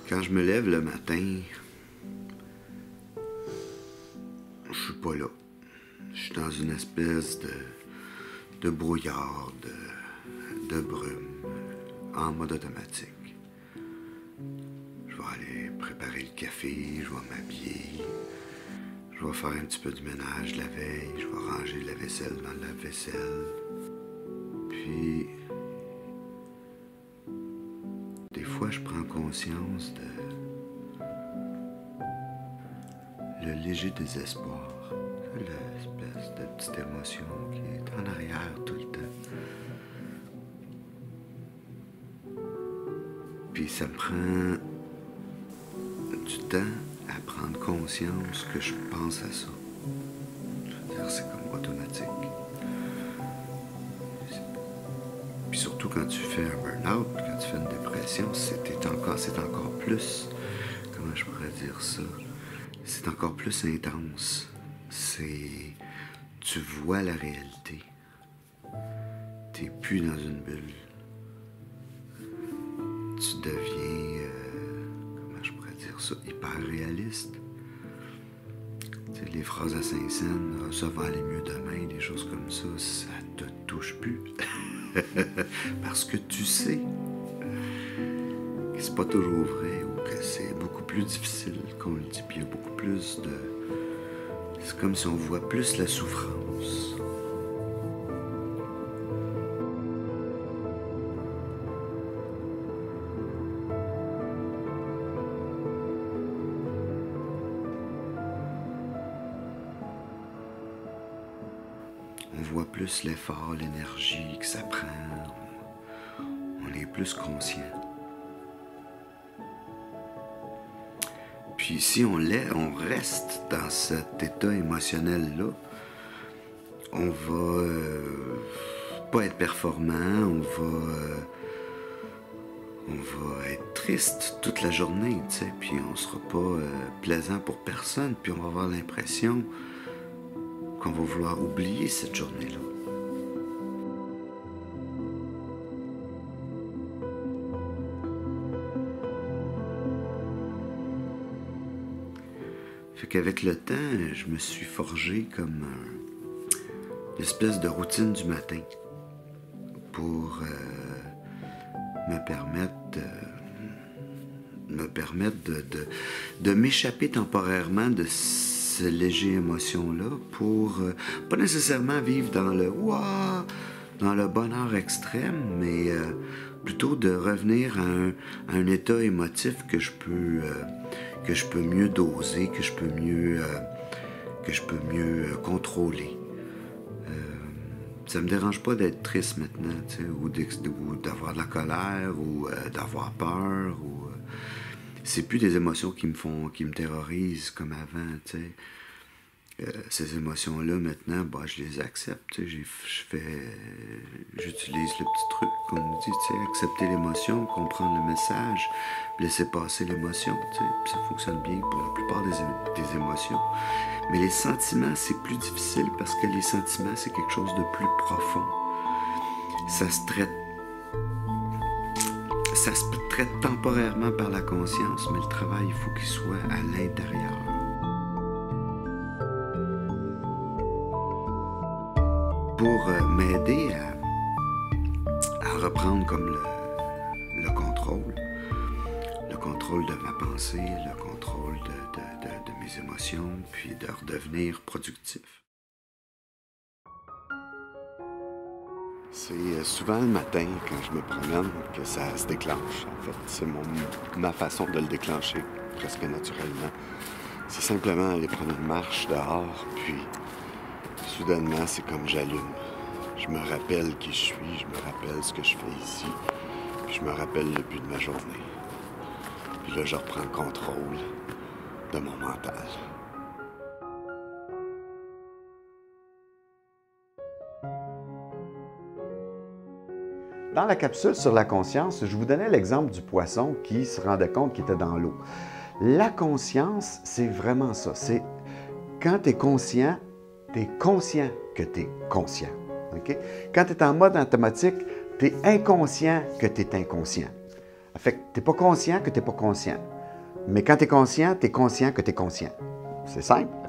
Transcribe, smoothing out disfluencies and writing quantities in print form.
Quand je me lève le matin, je suis pas là. Je suis dans une espèce de brouillard, de brume, en mode automatique. Je vais aller préparer le café, je vais m'habiller, je vais faire un petit peu de ménage la veille, je vais ranger la vaisselle dans le lave-vaisselle. Puis, des fois, je prends conscience de le léger désespoir, l'espèce de petite émotion qui est en arrière tout le temps. Puis ça me prend du temps à prendre conscience que je pense à ça. Je veux dire, c'est comme automatique. Puis surtout quand tu fais un burn-out, quand tu fais une dépression, c'est encore plus, comment je pourrais dire ça, c'est encore plus intense. Tu vois la réalité. T'es plus dans une bulle. Tu deviens, comment je pourrais dire ça, hyper réaliste. Tu sais, les phrases à Saint-Saëns, ça va aller mieux demain, des choses comme ça te touche plus. Parce que tu sais que c'est pas toujours vrai ou que c'est beaucoup plus difficile qu'on le dit, puis il y a beaucoup plus de... C'est comme si on voit plus la souffrance. On voit plus l'effort, l'énergie que ça prend. On est plus conscient. Puis si on reste dans cet état émotionnel-là, on va pas être performant, on va être triste toute la journée, tu sais, puis on sera pas plaisant pour personne, puis on va avoir l'impression qu'on va vouloir oublier cette journée-là. Fait qu'avec le temps, je me suis forgé comme une espèce de routine du matin pour me permettre de m'échapper temporairement de ces légères émotions-là pour pas nécessairement vivre dans le bonheur extrême, mais plutôt de revenir à un état émotif que je peux mieux doser, que je peux mieux contrôler. Ça me dérange pas d'être triste maintenant, tu sais, ou d'avoir de la colère, ou d'avoir peur, ou c'est plus des émotions qui me terrorisent comme avant, tu sais. Ces émotions-là, maintenant, je les accepte, tu sais, j'utilise le petit truc, comme on dit, tu sais, accepter l'émotion, comprendre le message, laisser passer l'émotion, tu sais, puis ça fonctionne bien pour la plupart des émotions. Mais les sentiments, c'est plus difficile parce que les sentiments, c'est quelque chose de plus profond. Ça se traite temporairement par la conscience, mais le travail, il faut qu'il soit à l'intérieur. Pour m'aider à reprendre comme le contrôle de ma pensée, le contrôle de mes émotions, puis de redevenir productif. C'est souvent le matin, quand je me promène, que ça se déclenche. En fait, c'est ma façon de le déclencher, presque naturellement. C'est simplement aller prendre une marche dehors, puis soudainement, c'est comme j'allume. Je me rappelle qui je suis, je me rappelle ce que je fais ici, puis je me rappelle le but de ma journée. Puis là, je reprends le contrôle de mon mental. Dans la capsule sur la conscience, je vous donnais l'exemple du poisson qui se rendait compte qu'il était dans l'eau. La conscience, c'est vraiment ça. C'est quand tu es conscient que tu es conscient. Okay? Quand tu es en mode automatique, Tu es inconscient que tu es inconscient. Fait que tu n'es pas conscient que tu n'es pas conscient. Mais quand tu es conscient que tu es conscient. C'est simple.